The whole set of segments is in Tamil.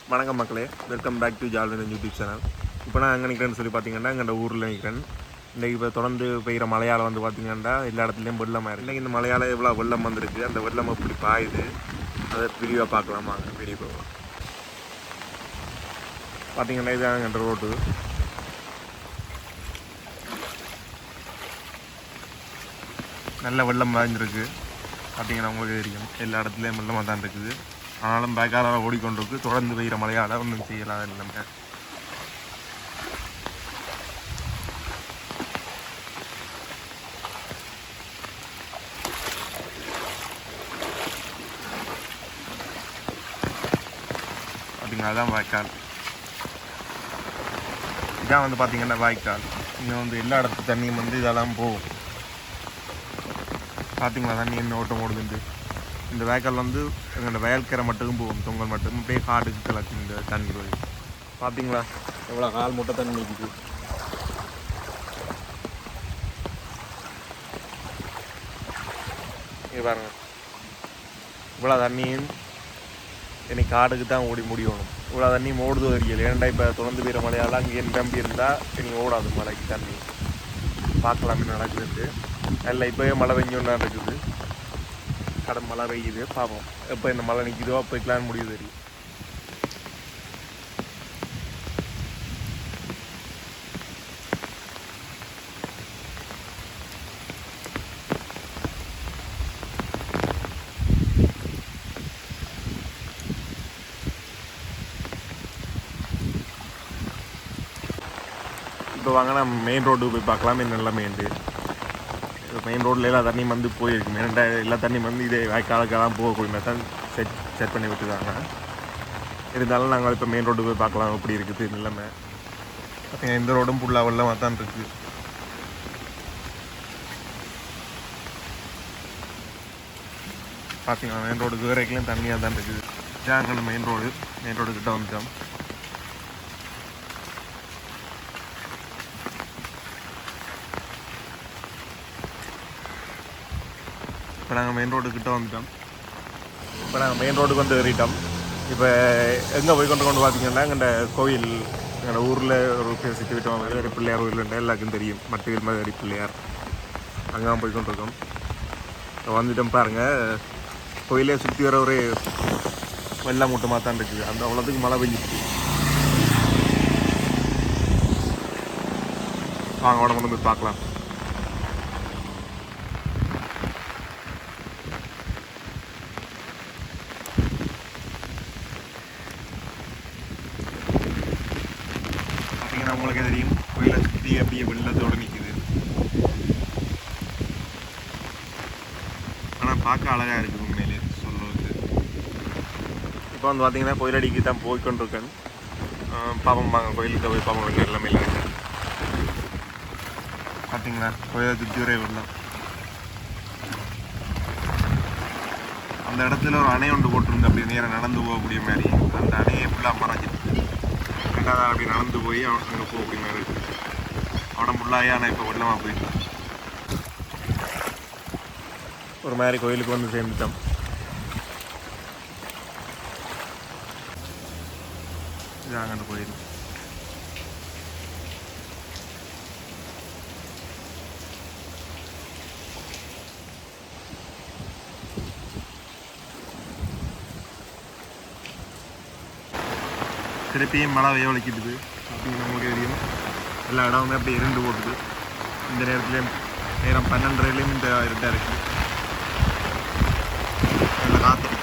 வணக்கம் மக்களே, welcome back to Jalvin YouTube channel. இப்போ நான் எங்கே நிற்கிறேன்னு சொல்லி பார்த்தீங்கன்னா எங்கள் ஊரில் நிற்கிறேன். இன்றைக்கி இப்போ தொடர்ந்து பெய்கிற மழையால் வந்து பார்த்தீங்கன்னா எல்லா இடத்துலையும் வெள்ளமாக இருக்குது. இன்றைக்கி இந்த மழையால் எவ்வளோ வெள்ளம் வந்திருக்கு, அந்த வெள்ளம் எப்படி பாயுது அதை வீடியோவாக பார்க்கலாம். வாங்க வீடியோ போகலாம். பார்த்தீங்கன்னா இதுதான் எங்கள் ரோடு. நல்ல வெள்ளம் பாய்ஞ்சிருக்கு. பார்த்தீங்கன்னா உங்களுக்கு தெரியும் எல்லா இடத்துலையும் வெள்ளமாக தான் இருக்குது. ஆனாலும் பேக்கால ஓடிக்கொண்டிருக்கு. தொடர்ந்து பெய்கிற மழையால் ஒன்றும் செய்யலாம் இல்லைங்க. பார்த்தீங்கன்னா அதான் வாய்க்கால். இதான் வந்து பார்த்தீங்கன்னா வாய்க்கால். இங்கே வந்து எல்லா இடத்து தண்ணியும் வந்து இதெல்லாம் போகும். பார்த்தீங்களா தண்ணி என்ன ஓட்டம் ஓடுதுண்டு. இந்த வாய்க்கால் வந்து எங்களோட வயல்கரை மட்டும் போகும். தொங்கல் மட்டும் அப்படியே காடுக்கு கிளச்சி இந்த தண்ணி போய். பார்த்தீங்களா எவ்வளோ கால் முட்டை தண்ணி நிற்குது. இங்கே பாருங்க, இவ்வளோ தண்ணியும் இன்னைக்கு காடுக்கு தான் ஓடி முடியணும். இவ்வளோ தண்ணி ஓடுது தெரியல. ஏன்டா இப்போ தொடர்ந்து பெய்கிற மழையால் அங்கே நம்பி இருந்தால் இனி ஓடாது மழைக்கு தண்ணி. பார்க்கலாமே நடக்குது. இல்லை இப்போவே மழை பெஞ்சோன்னா இருக்குது. கடன் மழை பெய்யுது. பார்ப்போம் எப்போ இந்த மழை நிற்கிதோ அப்போ வைக்கலான்னு முடிவு தெரியும். இப்போ வாங்கினா மெயின் ரோடு போய் பார்க்கலாம். நல்ல மெயின் ரோட்டில் எல்லா தண்ணியும் வந்து போயிருக்கு. மெயின்டா எல்லா தண்ணியும் வந்து இதே வாய்க்காலுக்கெல்லாம் போகக்கூடிய மாதிரி தான் செட் பண்ணி விட்டுருக்காங்க. இருந்தாலும் நாங்கள் இப்போ மெயின் ரோடு போய் பார்க்கலாம் எப்படி இருக்குது நிலைமை. பார்த்தீங்கன்னா இந்த ரோடும் ஃபுல்லாக வெள்ளமாக தான் இருக்குது. பார்த்தீங்கன்னா மெயின் ரோடுக்கு வரைக்கும் தண்ணியாக தான் இருக்குது. ஜாங்கல் மெயின் ரோடு கிட்ட வந்துட்டோம். இப்போ நாங்கள் மெயின் ரோடுக்கிட்ட வந்துட்டோம். இப்போ நாங்கள் மெயின் ரோடுக்கு வந்து ஏறிட்டோம். இப்போ எங்கே போய் கொண்டு பார்த்தீங்கன்னா எங்கள் கோயில், எங்கள் ஊரில் ஒரு சிட்டு விட்டோம். மதுரை பிள்ளையார் கோயில் எல்லாருக்கும் தெரியும். மட்டுவில் மதுரை பிள்ளையார் அங்கே தான் போய் கொண்டிருக்கோம். வந்துட்டோம் பாருங்கள். கோயிலே சுற்றி வர ஒரு வெள்ளை மூட்டமாக தான் இருக்குது. அந்த அவ்வளோத்துக்கு மழை பெஞ்சிச்சு. வாங்க உடம்பு கொண்டு போய் பார்க்கலாம். உங்களுக்கே தெரியும் கோயிலை சுற்றி அப்படியே வெள்ளத்தோடு நிற்குது. ஆனால் பார்க்க அழகாக இருக்குது உண்மையிலே சொல்லுவது. இப்போ வந்து பார்த்தீங்கன்னா கோயிலடிக்கு தான் போய்கொண்டிருக்கேன். பாப்பம் வாங்க கோயிலுக்கு போய் பாப்பம் எல்லாமே இல்லை. பார்த்தீங்களா கோயிலை சுற்றி ஒரே வெள்ளம். அந்த இடத்துல ஒரு அணை ஒன்று போட்டிருந்து அப்படி நேரம் நடந்து போகக்கூடிய மாதிரி. அந்த அணையை ஃபுல்லாக மறைஞ்சிட்டு ரெண்டாவது அப்படி நடந்து போய் அங்கே போகக்கூடிய மாதிரி இருக்குது. அவனை ஃபுல்லாகி ஆனால் இப்போ வெள்ளமாக போயிட்டு ஒரு மாதிரி கோயிலுக்கு வந்து சேர்ந்துட்டோம். இதாங்க அந்த கோயில். திருப்பியும் மழை வெய்யவழிக்கிட்டுது. அப்படிங்கிற உங்களுக்கு தெரியும் எல்லா இடம் வந்து அப்படியே இருண்டு போட்டுது. இந்த நேரத்துலேயும் நேரம் 12:30 இந்த இருட்டாக இருக்குது. நல்ல காற்று.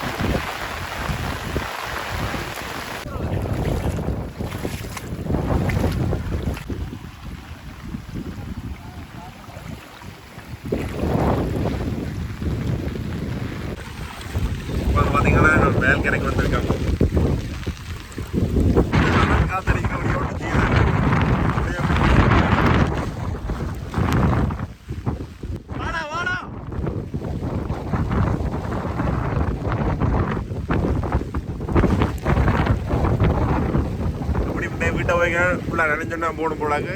இப்போ பார்த்தீங்கன்னா வேல்கரைக்கு வந்திருக்காங்க. வீட்டை போய் ஃபுல்லாக நினைஞ்சோன்னா போடும் போடாங்க.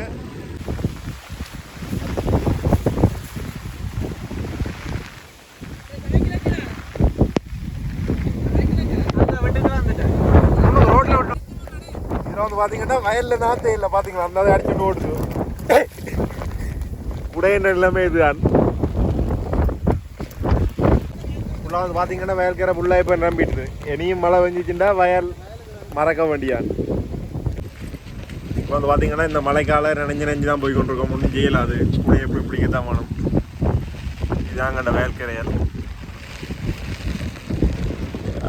ரோட்டில் விட்டோம். வந்து பார்த்தீங்கன்னா வயலில் நாற்றே இல்லை பார்த்தீங்களா அந்த அடிச்சுட்டு ஓடுது உடைய எல்லாமே இதுதான் ஃபுல்லாக வந்து பார்த்தீங்கன்னா வயல்கிற ஃபுல்லாக இப்போ நம்பிட்டு இனியும் மழை வெஞ்சிச்சுட்டா வயல் மறக்க வேண்டியான் இப்போ வந்து பார்த்தீங்கன்னா இந்த மழைக்கால நினைஞ்சு தான் போய் கொண்டிருக்கோம் ஒன்றும் செய்யலாது கூட எப்படி பிடிக்கத்தான் வேணும் இதாங்க அந்த வயல்கிறையல்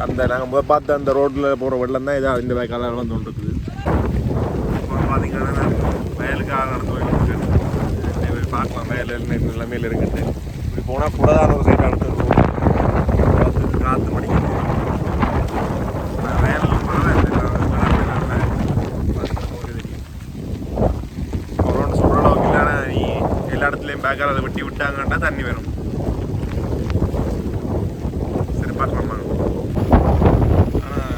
அந்த நாங்கள் பார்த்து அந்த ரோட்டில் போகிற வெள்ளம் தான் இதாக இந்த வயக்கால வந்து கொண்டிருக்குது இப்போ வந்து பார்த்தீங்கன்னா வயலுக்காக நடந்து போய் கொண்டிருக்கேன் பார்க்கலாம் வயல் நிலைமையில் இருக்குது இப்படி போனால் கூடதான் ஒரு சைடு நடந்துருக்கும் காற்று மணிக்கு அவரோட சொல்கிற அளவுக்கு இல்லைன்னா நீ எல்லா இடத்துலையும் பேக்கால் அதை வெட்டி விட்டாங்கன்னா தண்ணி வரும் சரி பார்க்கலாமா ஆனால்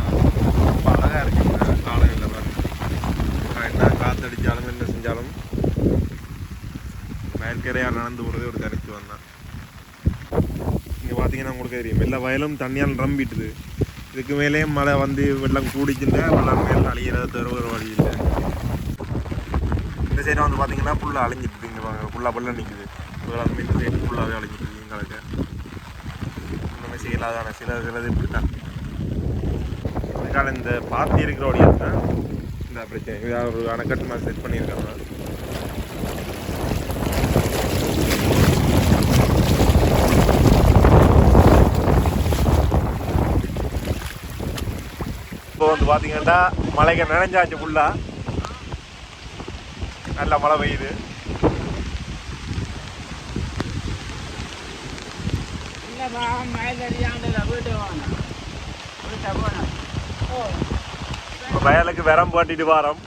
ரொம்ப அழகாக இருக்குங்க காலையில் என்ன காற்றடிச்சாலும் என்ன செஞ்சாலும் மேற்கரையால் நடந்து போகிறதே ஒரு தனித்து வந்தான் இங்கே பார்த்தீங்கன்னா உங்களுக்கு தெரியும் எல்லா வயலும் தண்ணியால் நிரம்பிட்டுது இதுக்கு மேலே மழை வந்து வெள்ளம் கூடிச்சுன்னா வெள்ளம் மேலே அழிகிறது தவிர ஒரு வழி இல்லை இந்த சைடு வந்து பார்த்தீங்கன்னா ஃபுல்லாக அழிஞ்சிட்டு இங்கே ஃபுல்லாக வெள்ளம் நிற்குது அந்த இந்த சைடு ஃபுல்லாகவே அழிஞ்சிட்டு எங்களுக்கு ஒன்றுமே செய்யலாதான சிலது இப்படி தான் அதுக்கான இந்த பார்த்தி இருக்கிற வழியாக தான் இந்த பிரச்சனை ஒரு அணைக்கட்டு மாதிரி செட் பண்ணியிருக்காங்க இப்போ வந்து பார்த்தீங்கன்னா மழைக்கு நினைஞ்சாச்சு ஃபுல்லாக நல்ல மழை பெய்யுது இப்போ வயலுக்கு விரம் பாட்டிட்டு வாரம்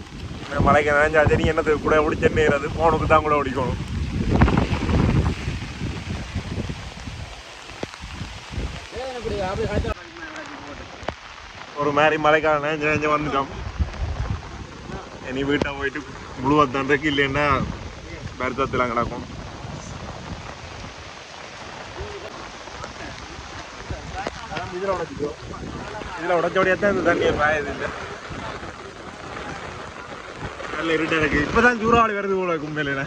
மழைக்கு நினைஞ்சாச்சு நீ என்னது கூட ஓடிச்சேன்னுறது ஃபோனுக்கு தான் கூட ஓடிக்கணும் ஒரு மாதிரி மழைக்கால நினைஞ்சு வந்துட்டோம் இனி வீட்டை போயிட்டு முழுவத்தான்றைக்கு இல்லைன்னா வருத்தத்தில் கிடக்கும் இதில் உடச்சோடியா தான் இந்த தண்ணியை பாயுது இல்லை நல்ல இருட்டாக இருக்குது இப்போ தான் சூறாவளி வருது போல கும்பலையில்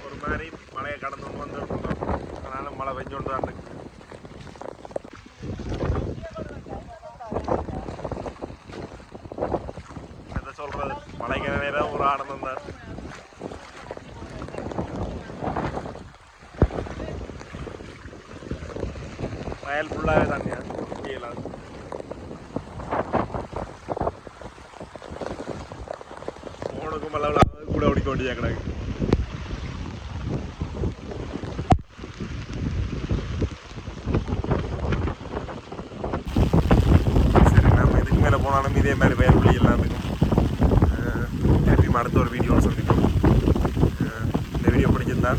ஒரு மாதிரி மழையை கடந்து வந்துருக்கோம் அதனால் மழை பெஞ்சோண்டு தான் இருக்கு சொல்றது மழைக்கிற நேரம் ஒரு ஆனந்தம் தான் வயல் ஃபுல்லாகவே தண்ணியா செய்யலாம் போனுக்கும் மழை கூட ஓடிக்க வேண்டிய கிடக்கு சரி நம்ம இதுக்கு மேலே போனாலும் இதே மாதிரி வயல் புள்ளி எல்லாம் இருக்கும் அடுத்த ஒரு வீடியோ சொல்லிட்டோம் இந்த வீடியோ பிடிச்சிருந்தா